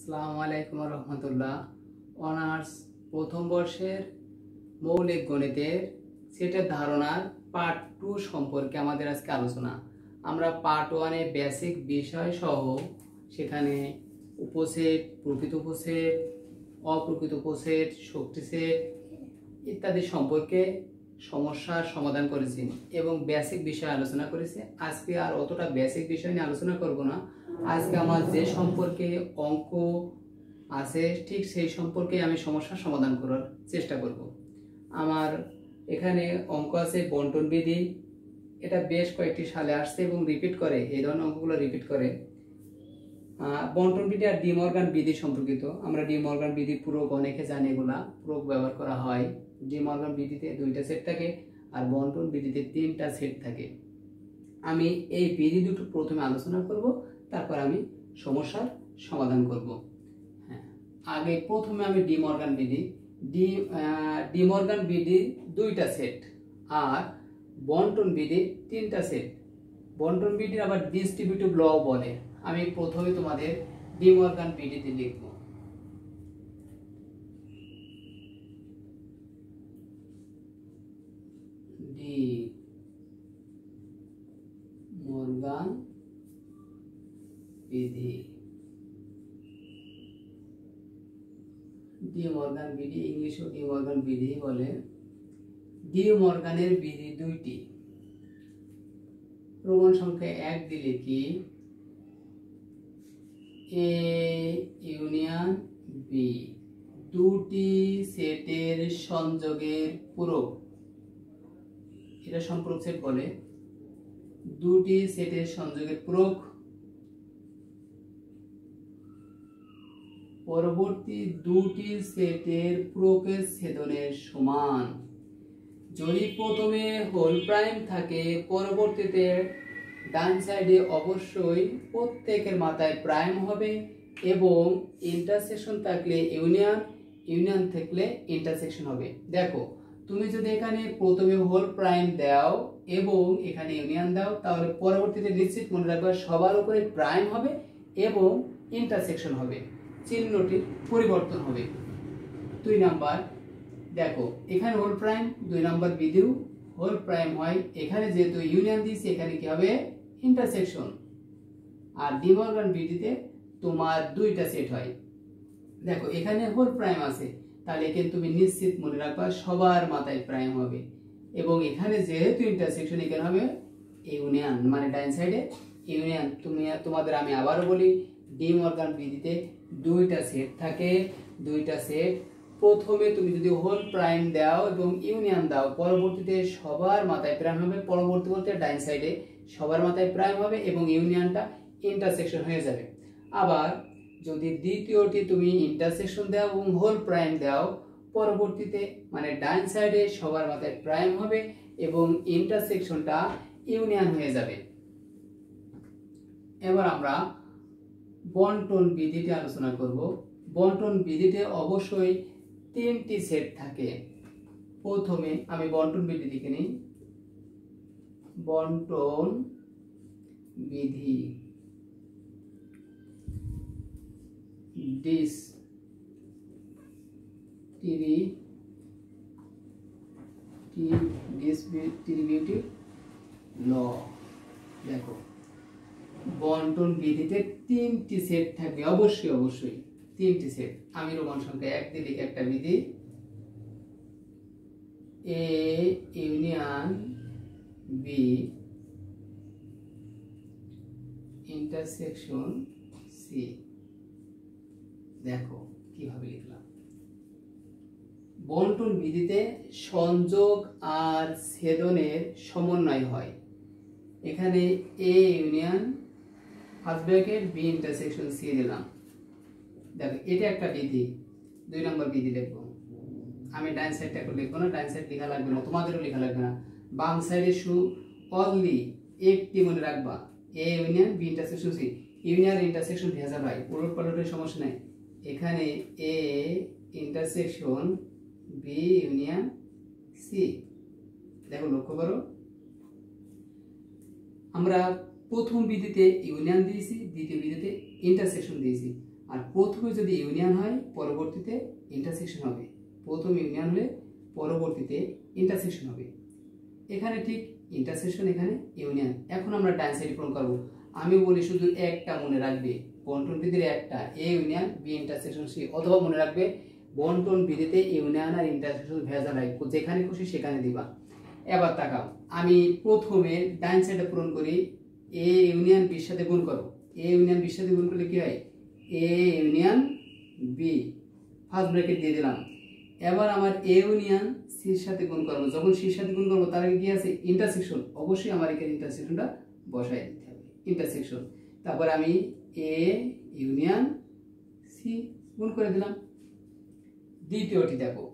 আসসালামু আলাইকুম রহমতুল্লাহ। অনার্স প্রথম বর্ষের মৌলিক গণিতের সেটের ধারণার পার্ট 2 সম্পর্কে আমাদের আজকে আলোচনা। আমরা পার্ট 1-এ বেসিক বিষয় সহ সেখানে উপসেট, প্রকৃত উপসেট, অপ্রকৃত উপসেট, শক্তি সেট ইত্যাদি সম্পর্কে সমস্যার সমাধান করেছি এবং বেসিক বিষয় আলোচনা করেছি। আজকে আর অতটা বেসিক বিষয় নিয়ে আলোচনা করব না। আজকে আমার যে সম্পর্কে অঙ্ক আছে ঠিক সেই সম্পর্কে আমি সমস্যার সমাধান করার চেষ্টা করব। আমার এখানে অঙ্ক আছে বন্টন বিধি। এটা বেশ কয়েকটি সালে আসছে এবং রিপিট করে, এই ধরনের অঙ্কগুলো রিপিট করে। বন্টন বিধি আর ডি মর্গান বিধি সম্পর্কিত। আমরা ডি মর্গান বিধি পূরক অনেকে জানি, এগুলা পূরক ব্যবহার করা হয়। ডি মর্গান বিধিতে 2টা সেট থাকে আর বন্টন বিধিতে 3টা সেট থাকে। আমি এই বিধি দুটো প্রথমে আলোচনা করব, তারপর আমি সমস্যার সমাধান করব। হ্যাঁ, আগে প্রথমে আমি ডি মর্গান বিধি। ডি মর্গান বিধি 2টা সেট আর বন্টন বিধি 3টা সেট। বন্টন বিধির আবার ডিস্ট্রিবিউটিভ ল বলে। আমি প্রথমে তোমাদের ডি মর্গান বিধিতে লিখব। ডি মর্গান বিধি। ডি মর্গান বিধি ইংলিশে ডি মর্গান বিধি বলে। ডি মর্গানের বিধি 2টি। প্রমাণ সংখ্যা 1 দিলে কি এ ইউনিয়ন বি দুটি সেটের সংযোগের পূরক। এটা সম্পূরক সেট বলে। দুটি সেটের সংযোগের পূরক পরবর্তী দুটি সেটের পূরকের ছেদনের সমান। যদি প্রথমে হোল প্রাইম থাকে, পরবর্তীতে ডান সাইডে অবশ্যই প্রত্যেকের মাথায় প্রাইম হবে এবং ইন্টারসেকশন থাকলে ইউনিয়ন থাকলে ইন্টারসেকশন হবে। দেখো, তুমি যদি এখানে প্রথমে হোল প্রাইম দাও এবং এখানে ইউনিয়ন দাও, তাহলে পরবর্তীতে নিশ্চিত মনে রাখবে সবার উপরে প্রাইম হবে এবং ইন্টারসেকশন হবে, চিহ্নটির পরিবর্তন হবে। 2 নাম্বার, দেখো এখানে হোল প্রাইম, 2 নাম্বার বিধিও হোল প্রাইম হয়। এখানে যেহেতু ইউনিয়ন দিয়েছি, এখানে কি হবে ইন্টারসেকশন। আর ডি মর্গান বিধিতে তোমার 2টা সেট হয়। দেখো এখানে হোল প্রাইম আছে, তাহলে এখানে তুমি নিশ্চিত মনে রাখবা সবার মাথায় প্রাইম হবে এবং এখানে যেহেতু ইন্টারসেকশন, এখানে হবে ইউনিয়ন, মানে ডান সাইডে ইউনিয়ন। তোমাদের আমি আবারও বলি, ডি মর্গান বিধিতে 2টা সেট থাকে। 2টা সেট প্রথমে তুমি যদি হোল প্রাইম দাও এবং ইউনিয়ন দাও, পরবর্তীতে সবার মাথায় প্রাইম হবে। পরবর্তী বলতে ডান সাইডে সবার মাথায় প্রাইম হবে এবং ইউনিয়নটা ইন্টারসেকশন হয়ে যাবে। আবার যদি দ্বিতীয়টি তুমি ইন্টারসেকশন দাও এবং হোল প্রাইম দাও, পরবর্তীতে মানে ডান সাইডে সবার মাথায় প্রাইম হবে এবং ইন্টারসেকশনটা ইউনিয়ন হয়ে যাবে। এবার আমরা বন্টন বিধিতে আলোচনা করব। বন্টন বিধিতে অবশ্যই 3টি সেট থাকে। প্রথমে আমি বন্টন বিধি লিখে নিই। বন্টন বিধি ডিস্ট্রিবিউটিভ ল। দেখো বন্টন বিধিতে 3টি সেট থাকবে, অবশ্যই 3টি সেট। আমি রোমান সংখ্যা 1 দিয়ে লিখে একটা বিধি, A union B intersection C. দেখো কিভাবে লিখলাম। বন্টন বিধিতে সংযোগ আর ছেদনের সমন্বয় হয়। এখানে A union first bracket B intersection C দিলাম। দেখো এটা একটা বিধি। 2 নম্বর বিধি লিখবো। আমি ডান সাইডটা লিখবো না, ডান সাইড লেখা লাগবে না, তোমাদেরও লেখা লাগবে না। বাম সাইডে অনলি একটি মনে রাখবা, A union B intersection C. Union intersection ভেজা ভাই, উলট পালটের সমস্যা নেই। এখানে A intersection B union C. দেখো লক্ষ্য করো, আমরা প্রথম বিধিতে ইউনিয়ন দিয়েছি, দ্বিতীয় বিধিতে ইন্টারসেকশন দিয়েছি। আর প্রথমে যদি ইউনিয়ন হয় পরবর্তীতে ইন্টারসেকশন হবে, প্রথম ইউনিয়ন হলে পরবর্তীতে ইন্টারসেকশন হবে। এখানে ঠিক ইন্টারসেকশন, এখানে ইউনিয়ন। এখন আমরা ডান সাইড পূরণ করব। আমি বলি শুধু একটা মনে রাখবে, বন্টন বিধির একটা, A union B intersection C, অথবা মনে রাখবে বন্টন বিধিতে ইউনিয়ন আর ইন্টারসেকশন ভেজা নাই, যেখানে খুশি সেখানে দিবা। এবার তাকাও, আমি প্রথমে ডান সাইডে পূরণ করি, এ ইউনিয়ন বির সাথে গুণ করো। এ ইউনিয়ন বির সাথে গুণ করলে কি হয়? A union B, first bracket দিয়ে দিলাম। এবার আমার এ ইউনিয়ন সির সাথে গুণ করবো। যখন সির সাথে গুণ করবো তার আগে কি আছে? ইন্টারসেকশন। অবশ্যই আমার এখানে ইন্টারসেকশনটা বসাই দিতে হবে, ইন্টারসেকশন। তারপর আমি এ ইউনিয়ন সি গুণ করে দিলাম। দ্বিতীয়টি দেখো,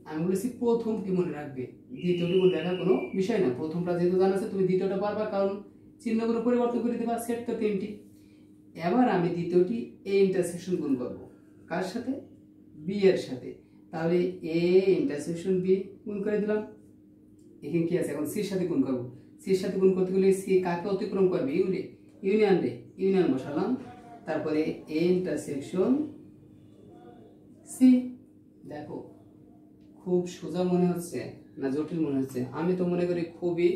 আমি বলেছি প্রথম কি মনে রাখবে, দ্বিতীয়টি মনে রাখার কোনো বিষয় না। প্রথমটা যেহেতু জানা আছে তুমি দ্বিতীয়টা পারবা, কারণ চিহ্নগুলো পরিবর্তন করে দেবা, সেট তো তিনটি। এবার আমি দ্বিতীয়টি এ ইন্টারসেকশন গুণ করব, কার সাথে? বি এর সাথে। তাহলে এ ইন্টারসেকশন বি গুণ করে দিলাম। এখানে কি আছে? এখন সির সাথে গুণ করব। সির সাথে গুণ করতে গেলে সি কাকে অতিক্রম করবে? ইউনিয়ন রে, ইউনিয়ন বসালাম। তারপরে এ ইন্টারসেকশন সি। দেখো খুব সোজা মনে হচ্ছে না জটিল মনে হচ্ছে? আমি তো মনে করি খুবই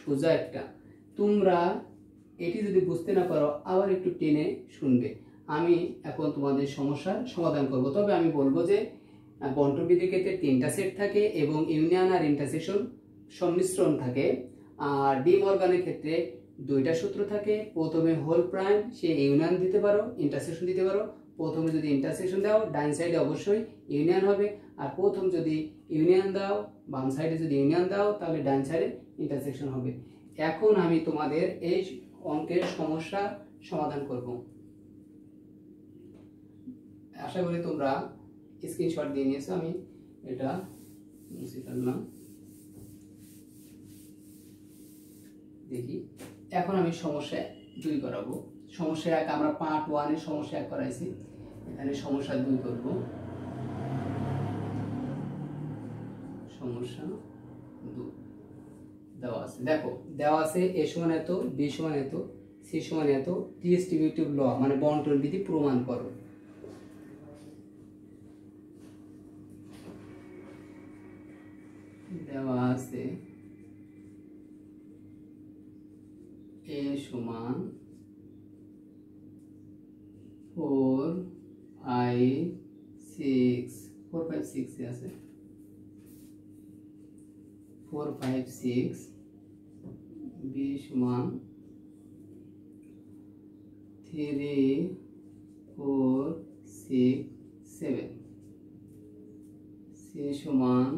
সোজা একটা। তোমরা এটি যদি বুঝতে না পারো আবার একটু টেনে শুনবে। আমি এখন তোমাদের সমস্যার সমাধান করব। তবে আমি বলবো যে বন্টন বিধির ক্ষেত্রে তিনটা সেট থাকে এবং ইউনিয়ন আর ইন্টারসেকশন সংমিশ্রণ থাকে। আর ডি মর্গানের ক্ষেত্রে দুইটা সূত্র থাকে। প্রথমে হোল প্রাইম, সে ইউনিয়ন দিতে পারো, ইন্টারসেকশন দিতে পারো। প্রথমে যদি ইন্টারসেকশন দাও ডান সাইডে অবশ্যই ইউনিয়ন হবে, আর প্রথম যদি ইউনিয়ন দাও, বাম সাইডে যদি ইউনিয়ন দাও, তাহলে ডান সাইডে ইন্টারসেকশন হবে। এখন আমি তোমাদের এই অঙ্কের সমস্যা সমাধান করব। আশা করি তোমরা স্ক্রিনশট দিয়ে নিয়েছো। আমি এটা মুছে ফেললাম, দেখি। এখন আমি সমস্যা 2 করাবো। সমস্যা 1 আমরা পার্ট 1 এর সমস্যা 1 করাইছি, এখানে সমস্যা 2 করব। সমস্যা 2 দেওয়া আছে, দেখো দেওয়া আছে a সমান এত, b সমান এত, c সমান এত, ডিস্ট্রিবিউটিভ ল মানে বন্টন বিধি প্রমাণ করো। দেওয়া আছে a সমান 4 5 6 4 5 6 এ আছে 4 5 6, b সমান 3 4 6 7, c সমান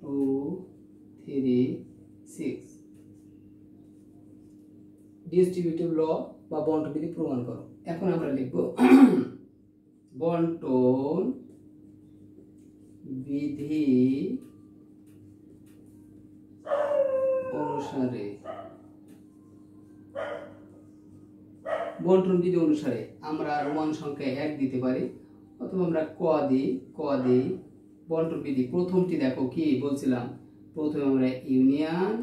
2 3 6। ডিস্ট্রিবিউটিভ ল বা বন্টন বিধি প্রমাণ করো। এখন আমরা লিখব বন্টন বিধি অনুসারে, বন্টন বিধি অনুসারে আমরা রোমান সংখ্যা 1 দিতে পারি, অথবা আমরা ক দিই। বন্টন বিধি প্রথমটি দেখো কি বলছিলাম, প্রথমে আমরা ইউনিয়ন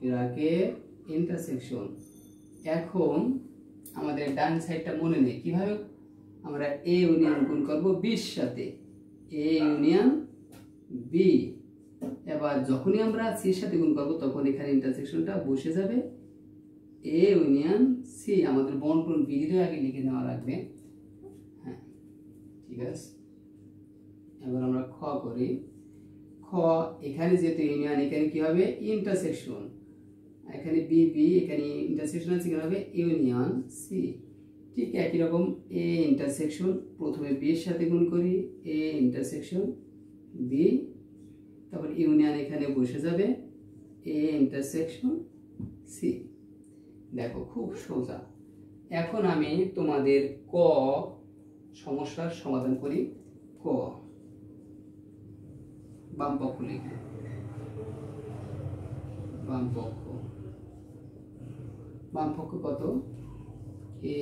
ব্র্যাকেট ইন্টারসেকশন। এখন আমাদের ডান সাইডটা মনে নেই, কিভাবে? আমরা এ ইউনিয়ন গুণ করব বির সাথে, এ ইউনিয়ন বি। এবার যখনই আমরা সির সাথে গুণ করব তখন এখানে ইন্টারসেকশনটা বসে যাবে, এ ইউনিয়ন সি। আমাদের বন্টন বিধিটা আগে লিখে নেওয়া লাগবে। হ্যাঁ ঠিক আছে। এবার আমরা খ করি। খ, এখানে যেহেতু ইউনিয়ন, এখানে কি হবে? ইন্টারসেকশন। এখানে বি বি, এখানে ইন্টারসেকশন আছে, এখানে হবে ইউনিয়ন সি। ঠিক একই রকম এ ইন্টারসেকশন, প্রথমে বি এর সাথে গুণ করি, এ ইন্টারসেকশন বি, তারপর ইউনিয়ন এখানে বসে যাবে, এ ইন্টারসেকশন সি। দেখো খুব সোজা। এখন আমি তোমাদের ক সমস্যার সমাধান করি। ক বাম পক্ষ লিখব, বাম পক্ষ কত? A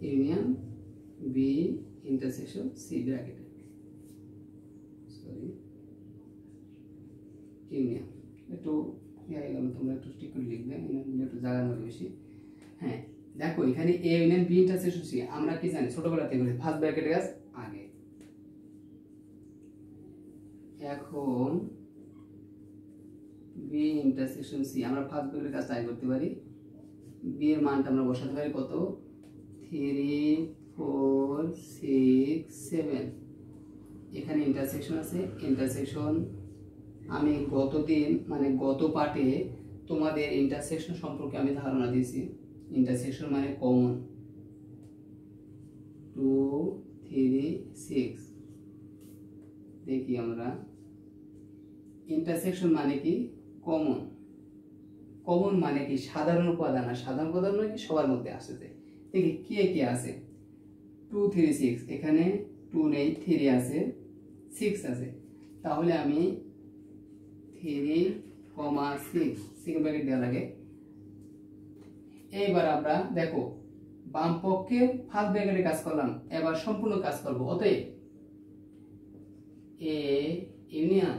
union B intersection C ব্র্যাকেটে, সরি ইউনিয়ন। একটু হয়ে গেল, তোমরা একটু ঠিক করে লিখবে, একটু জায়গা নেবে বেশি। হ্যাঁ, দেখো এখানে A union B intersection C, আমরা কি জানি ছোটবেলা থেকে ফার্স্ট ব্র্যাকেটের কাজ আগে। এখন বি ইন্টারসেকশন সি, আমরা ফার্স্ট ব্র্যাকেটের কাজ আগে করতে পারি। বি এর মানটা আমরা বসাতে পারি কত, 3 4 6 7। এখানে ইন্টারসেকশন আছে, ইন্টারসেকশন আমি গতদিন মানে গত পার্টে তোমাদের ইন্টারসেকশন সম্পর্কে আমি ধারণা দিয়েছি। ইন্টারসেকশন মানে কমন, 2 3 6। দেখি আমরা ইন্টারসেকশন মানে কি, কমন। কমন মানে কি সাধারণ উপাদান, আর সাধারণ উপাদান নয় কি সবার মধ্যে আসে। দেখি কি কি আছে, 2 3 6, এখানে 2 নেই, 3 আছে, 6 আছে। তাহলে আমি 3, 6 সিঙ্গেল ব্র্যাকেট দেওয়া লাগে। এইবার আমরা দেখো বাম পক্ষে ফার্স্ট ব্র্যাকেটে কাজ করলাম, এবার সম্পূর্ণ কাজ করব। অতএব A union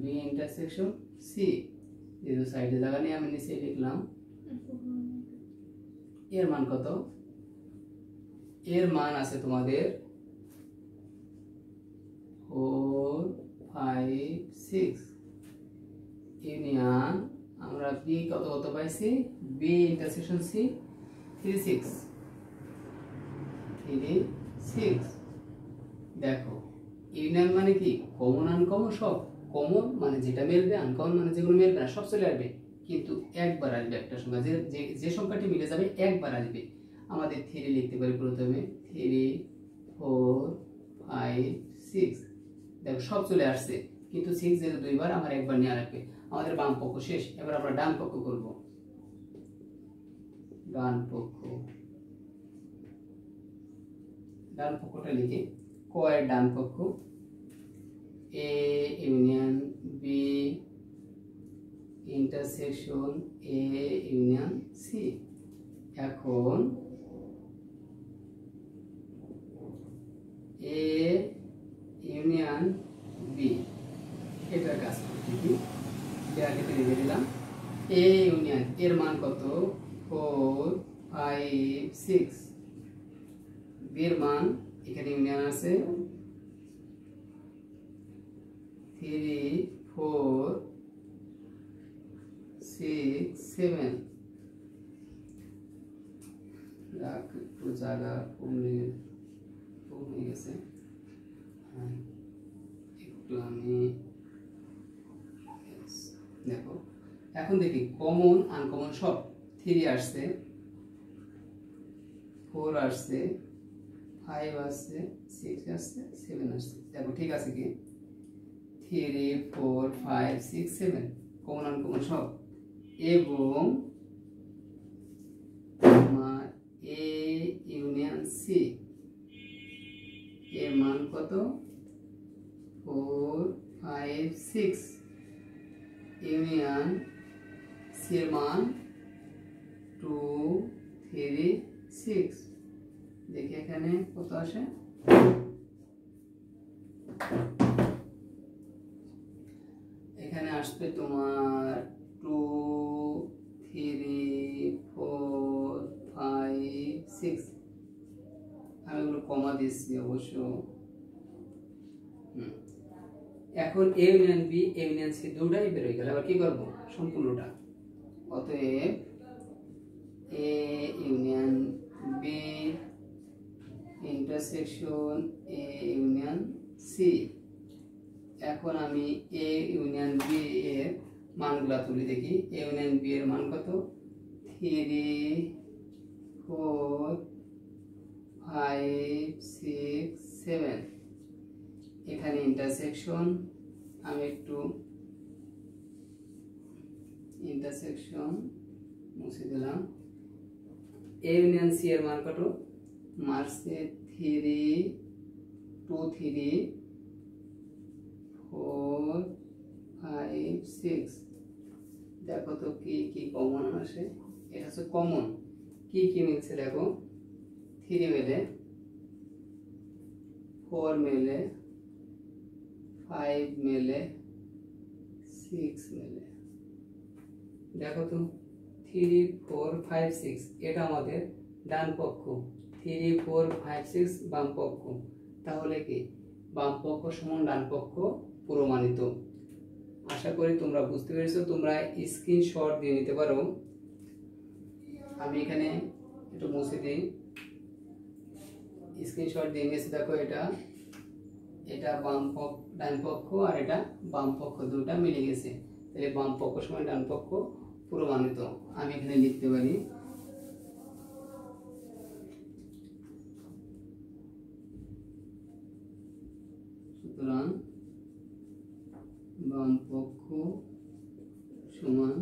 B intersection C, যেহেতু সাইডে জায়গা নিয়ে আমি নিচে লিখলাম। এর মান কত, এর মান আছে তোমাদের 4 5 6। ইউনিয়ন আমরা বি কত কত পাইছি, বি ইন্টারসেকশন সি 3 6 3 6। দেখো ইউনিয়ন মানে কি কমন আনকমন সব। কমন মানে যেটা মেলবে, আনকমন মানে যেগুলো মেলবে না সব চলে আসবে, কিন্তু একবার আসবে একটা সংখ্যা, যে সংখ্যাটি মিলে যাবে একবার আসবে। আমাদের 3 লিখতে পারি প্রথমে, 3 4 5 6। দেখো সব চলে আসছে, কিন্তু 6 যেহেতু দুইবার আমার একবার নিয়ে রাখবে। আমাদের বাম পক্ষ শেষ, এবার আমরা ডান পক্ষ করব। ডান পক্ষ, ডান পক্ষটা লিখি, ক এর ডান পক্ষ A union B intersection A union C. এখন এ ইউনিয়ন বি এটার কাজ করতে ব্র্যাকেটে লিখে দিলাম। এ ইউনিয়ন এর মান কত, 4 5 6। বি এর মান এখানে ইউনিয়ন আছে 3 4 6 7। একটু জায়গা কমে গেছে, একটু আমি দেখো। এখন দেখি কমন আনকমন সব, 3 আসছে, 4 আসছে, 5 আসছে, 6 আসছে, 7 আসছে। দেখো ঠিক আছে কি, 3 4 5 6 7 কমন আনকমন সব। এবং আমার এ ইউনিয়ন সি এর মান কত, 4 5 6। ইউনিয়ন সি এর মান 2 3 6। দেখি এখানে কত আসে, এখানে আসবে তোমার 2 3 4 5 6। আমি এগুলো কমা দিচ্ছি অবশ্য। এখন A union B A union C দুটাই বের হয়ে গেল, এবার কি করব সম্পূর্ণটা। অতএব A union B intersection A union C. এখন আমি এ ইউনিয়ন বি এর মানগুলা তুলি, দেখি এ ইউনিয়ন বি এর মান কত, 3 4 5 6 7। এখানে ইন্টারসেকশন আমি একটু ইন্টারসেকশন মুছে দিলাম। এ ইউনিয়ন সি এর মান কত, মার্সে 3 2 3 4 5 6। দেখো তো কি কি কমন আসে, এটা হচ্ছে কমন। কি কি মিলছে দেখো, 3 মেলে, 4 মেলে, 5 মেলে, 6 মেলে। দেখো তো 3 4 5 6 এটা আমাদের ডান পক্ষ, 3 4 5 6 বাম পক্ষ। তাহলে কি বাম পক্ষ সমান ডান পক্ষ প্রমাণিত। আশা করি তোমরা বুঝতে পেরেছো। তোমরা স্ক্রিনশট দিয়ে নিতে পারো। আমি এখানে একটু মুছে দিই, স্ক্রিনশট দিয়ে নিয়েছি। দেখো এটা বাম পক্ষ ডান পক্ষ আর এটা বাম পক্ষ, দুটো মিলে গেছে। তাহলে বাম পক্ষ সমান ডান পক্ষ প্রমাণিত। আমি এখানে লিখতে পারি সুতরাং বাম পক্ষ সমান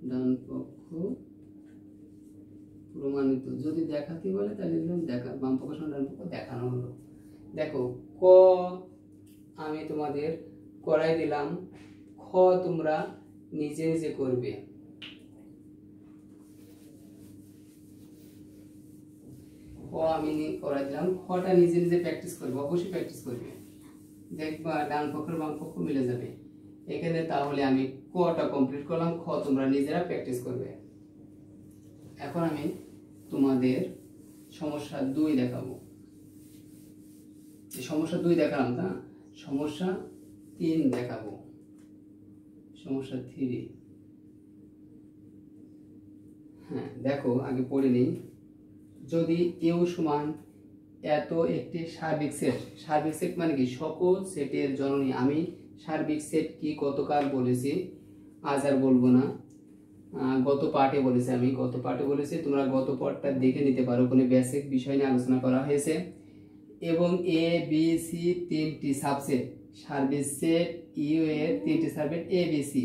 ডান পক্ষ প্রমাণিত। যদি দেখাতে বলে তাহলে দেখা বাম পক্ষ সমান ডান পক্ষ দেখানো হলো। দেখো ক আমি তোমাদের করাই দিলাম, খ তোমরা নিজে নিজে করবে। ক আমি করাই দিলাম, খটা নিজে নিজে প্র্যাকটিস করবে, অবশ্যই প্র্যাকটিস করবে, দেখবা ডান পক্ষ বাম পক্ষ মিলে যাবে এখানে। তাহলে আমি কটা কমপ্লিট করলাম, খ তোমরা নিজেরা প্র্যাকটিস করবে। এখন আমি তোমাদের সমস্যা 2 দেখাবো। সমস্যা 2 দেখালাম না, সমস্যা 3 দেখাবো। সমস্যা 3, হ্যাঁ দেখো আগে পড়ে নিই। যদি ইউ সমান এত একটি সার্বিক সেট, সার্বিক সেট মানে কি সকল সেটের জননী। আমি সার্বিক সেট কি গতকাল বলেছি, আজ আর বলবো না, গত পাঠে বলেছি। আমি গত পাঠে বলেছি, তোমরা গত পাঠটা দেখে নিতে পারো, কোনো বেসিক বিষয় নিয়ে আলোচনা করা হয়েছে। এবং এ বি সি 3টি সাবসেট, সার্বিক সেট ইউ এর 3টি সাবসেট এ বি সি,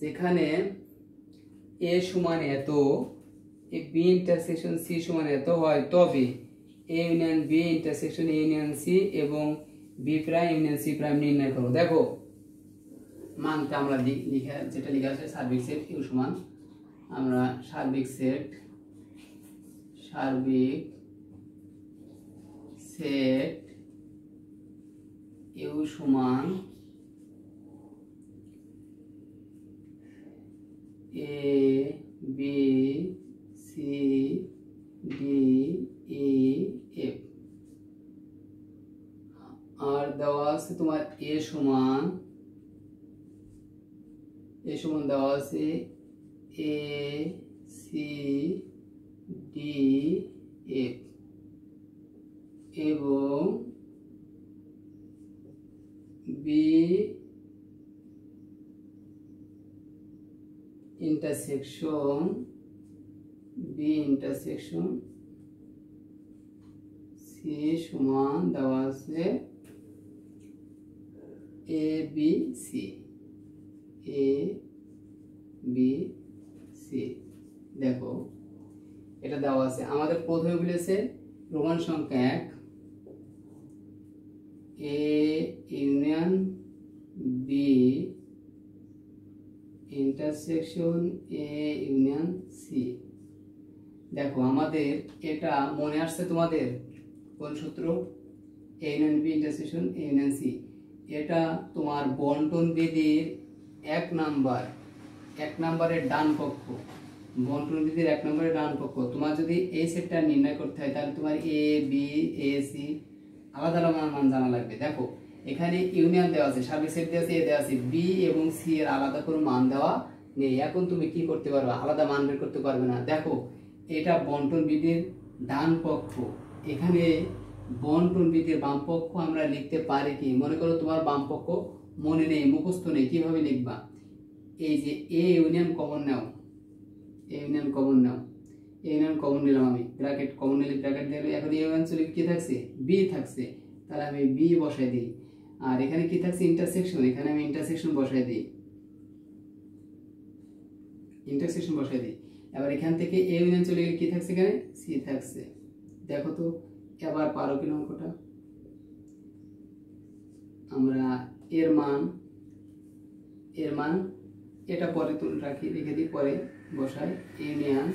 যেখানে এ সমান এত, বি ইন্টারসেকশন সি সমান এত হয়, তবে A union B intersection A union C এবং B prime union C prime নির্ণয় করো। দেখো মানটা আমরা লিখে যেটা লেখা আছে সার্বিক সেট ইউ সমান, আমরা সার্বিক সেট ইউ সমান A B C D E F, আর দেওয়া আছে তোমার এ সমান দেওয়া আছে এ সি ডি এফ এবং বি ইন্টারসেকশন সি সমান দেওয়া আছে এ বি সি। দেখো এটা দেওয়া আছে। আমাদের প্রথমে বলেছে রোমান সংখ্যা 1 A union B intersection A union C. দেখো আমাদের এটা মনে আসছে তোমাদের কোন সূত্র, A union B intersection A union C. এটা তোমার বন্টন বিধির 1 নম্বরের ডান পক্ষ, বন্টন বিধির 1 নম্বরের ডান পক্ষ। তোমার যদি এই সেটটা নির্ণয় করতে হয় তাহলে তোমার এ বি এ সি আলাদা আলাদা মান জানা লাগবে। দেখো এখানে ইউনিয়ন দেওয়া আছে, সার্বিক সেট দেওয়া আছে, এ দেওয়া আছে, বি এবং সি এর আলাদা করে মান দেওয়া নেই। এখন তুমি কি করতে পারবে, আলাদা মান বের করতে পারবে না। দেখো এটা বন্টন বিধির ডান পক্ষ, এখানে বন্টন বিধির বাম পক্ষ আমরা লিখতে পারি কি? মনে করো তোমার বাম পক্ষ মনে নেই, মুখস্থ নেই, কিভাবে লিখবা? এই যে এ ইউনিয়ন কমন নাও, কমন নিলাম আমি, ব্র্যাকেট কমন নিলে ব্র্যাকেট দিলে এখন এ অঞ্চলে কি থাকছে, বি থাকছে, তাহলে আমি বি বসাই দিই। আর এখানে কি থাকছে, ইন্টারসেকশন, এখানে আমি ইন্টারসেকশন বসাই দিই। এবার এখান থেকে এ ইউনিয়ন চলে গেলে কি থাকছে, এখানে সি থাকছে। দেখো তো এবার পারো কিনা অঙ্কটা। আমরা এর মান এটা পরে রেখে দিই, পরে বসাই ইউনিয়ন।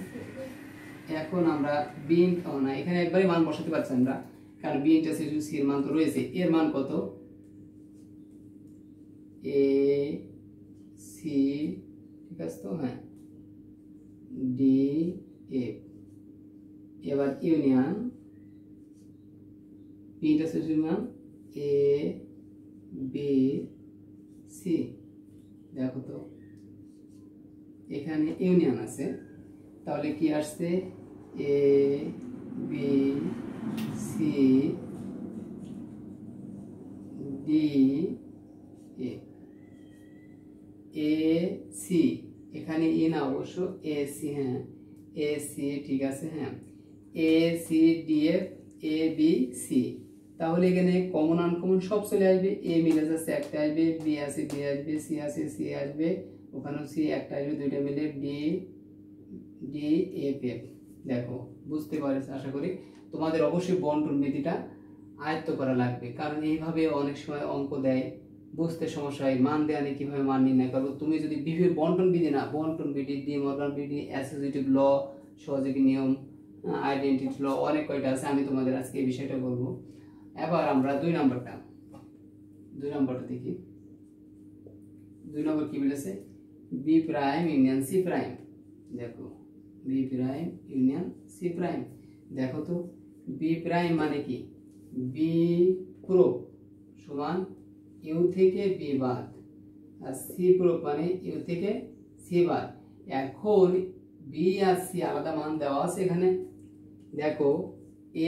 এখন আমরা বি না, এখানে একবারই মান বসাতে পারছি আমরা, কারণ বি ইন্টারসেকশন সি এর মান তো রয়েছে। এর মান কত, এ সি ঠিক আছে তো? হ্যাঁ, ডি এফ। এবার ইউনিয়ন পি ইন্টারসেকশন মান এ বি সি। দেখো তো এখানে ইউনিয়ন আছে, তাহলে কি আসছে? A B C D A. A C এখানে ই না, অবশ্য এ সি। হ্যাঁ, এ সি ঠিক আছে। হ্যাঁ, A C D F A B C. তাহলে এখানে কমন আনকমন সব চলে আসবে। এ মিলে যাচ্ছে, একটা আসবে, বি আছে বি আসবে, সি আছে সি আসবে, ওখানেও সি একটা আসবে, দুইটা মিলে ডি ডি এফ এফ। দেখো বুঝতে পারছো আশা করি। তোমাদের অবশ্যই বন্টন বিধিটা আয়ত্ত করা লাগবে, কারণ এইভাবে অনেক সময় অঙ্ক দেয়, বুঝতে সমস্যা হয়। মান দেওয়া নেই, কিভাবে মান নির্ণয় করবো? তুমি যদি বিভিন্ন বন্টন বিধি না, বন্টন বিধি, ডি মর্গান বিধি, অ্যাসোসিয়েটিভ ল, সহযোগী নিয়ম, আইডেন্টিটি ল, অনেক কয়টা আছে। আমি তোমাদের আজকে এই বিষয়টা বলবো। এবার আমরা দুই নম্বরটা দেখি। 2 নম্বর কি বলেছে? B prime union C prime. দেখো B prime union C prime. দেখো তো বি প্রাইম মানে কি? বি প্রোপ সমান ইউ থেকে বি বাদ, আর সি প্রোপ মানে ইউ থেকে সি বাদ। এখন বি আর সি আলাদা মান দেওয়া আছে এখানে। দেখো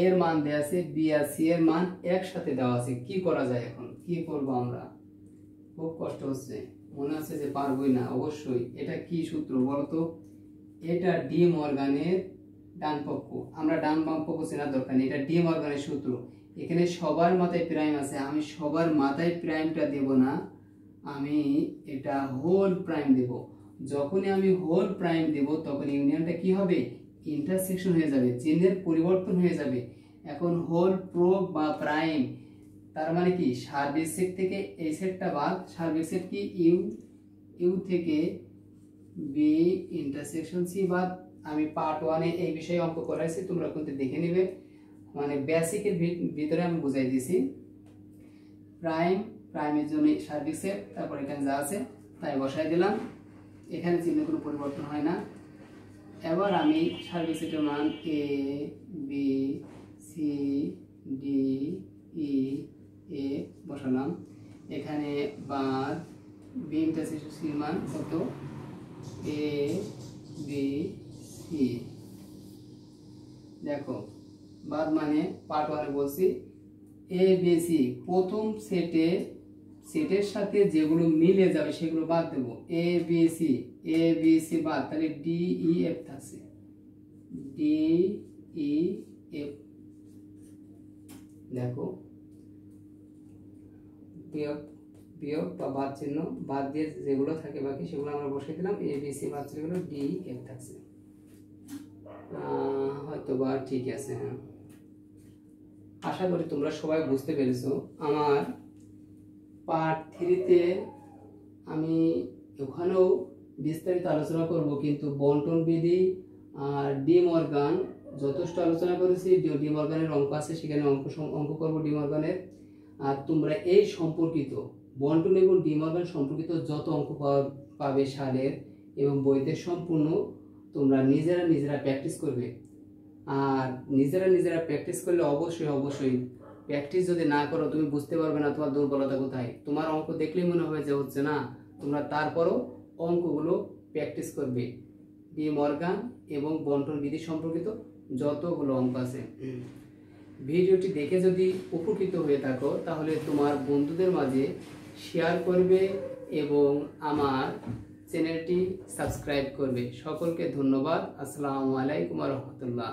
এর মান দেওয়া আছে, বি আর সি এর মান একসাথে দেওয়া আছে। কি করা যায় এখন? কি করব আমরা? খুব কষ্ট হচ্ছে, মনে হচ্ছে যে পারবই না। অবশ্যই এটা কি সূত্র বলতো? এটা ডি মর্গানের ডান পক্ষ। আমরা ডান বাম পক্ষ চেনার দরকার নেই, এটা ডি মর্গানের সূত্র। এখানে সবার মাথায় প্রাইম আছে, আমি সবার মাথায় প্রাইমটা দেব না, আমি এটা হোল প্রাইম দেব। যখনই আমি হোল প্রাইম দেব তখন ইউনিয়নটা কি হবে? ইন্টারসেকশন হয়ে যাবে, চিহ্নের পরিবর্তন হয়ে যাবে। এখন হোল প্রোব বা প্রাইম তার মানে কি? সার্বিক সেট থেকে এই সেটটা বাদ, সার্বিক সেট কি? ইউ, ইউ থেকে বি ইন্টারসেকশন সি বাদ। আমি পার্ট 1 এ এই বিষয়ে অঙ্ক করাইছি, তোমরা কিন্তু দেখে নিবে, মানে বেসিকের ভিতরে আমি বুঝাই দিয়েছি। প্রাইমের জন্য সার্বিক সেট, তারপর এখানে যা আছে তাই বসাই দিলাম, এখানে চিহ্ন কোনো পরিবর্তন হয় না। এবার আমি সার্বিক সেটের মান এ বি সি ডি ই এ বসালাম, এখানে বাদ বি ইন্টারসেকশন সি মান কত? এ বি সি। দেখো বাদ মানে পার্ট 1 এ বলছি এ বি সি, প্রথম সেটের সাথে যেগুলো মিলে যাবে সেগুলো বাদ দেবো। এ বি সি বাদ, তাহলে ডি ই এফ থাকছে, ডি ই এফ। দেখো বিয়োগ বা বাদ চিহ্ন বাদ দিয়ে যেগুলো থাকে বাকি সেগুলো আমরা বসিয়ে দিলাম। এ বি সি বাদ চলে গেল, ডি এফ থাকছে। হয়তো বা ঠিক আছে। হ্যাঁ, আশা করি তোমরা সবাই বুঝতে পেরেছো। আমার পার্ট 3-তে আমি ওখানেও বিস্তারিত আলোচনা করব, কিন্তু বন্টন বিধি আর ডি মর্গান যথেষ্ট আলোচনা করেছি। ডি মর্গানের অঙ্ক আছে, সেখানে অঙ্ক করব ডি মর্গানের। আর তোমরা এই সম্পর্কিত বন্টন এবং ডি মর্গান সম্পর্কিত যত অঙ্ক পাবে সালের এবং বইতে, সম্পূর্ণ তোমরা নিজেরা প্র্যাকটিস করবে। আর নিজেরা প্র্যাকটিস করলে অবশ্যই প্র্যাকটিস যদি না করো তুমি বুঝতে পারবে না তোমার দুর্বলতা কোথায়। তোমার অঙ্ক দেখলেই মনে হবে যে হচ্ছে না, তোমরা তারপরও অঙ্কগুলো প্র্যাকটিস করবে। ডি মর্গান এবং বন্টন বিধি সম্পর্কিত যতগুলো অঙ্ক আছে। ভিডিওটি দেখে যদি উপকৃত হয়ে থাকো তাহলে তোমার বন্ধুদের মাঝে শেয়ার করবে এবং আমার চ্যানেলটি সাবস্ক্রাইব করবে। সকলকে ধন্যবাদ। আসসালামু আলাইকুম ওয়া রাহমাতুল্লাহ।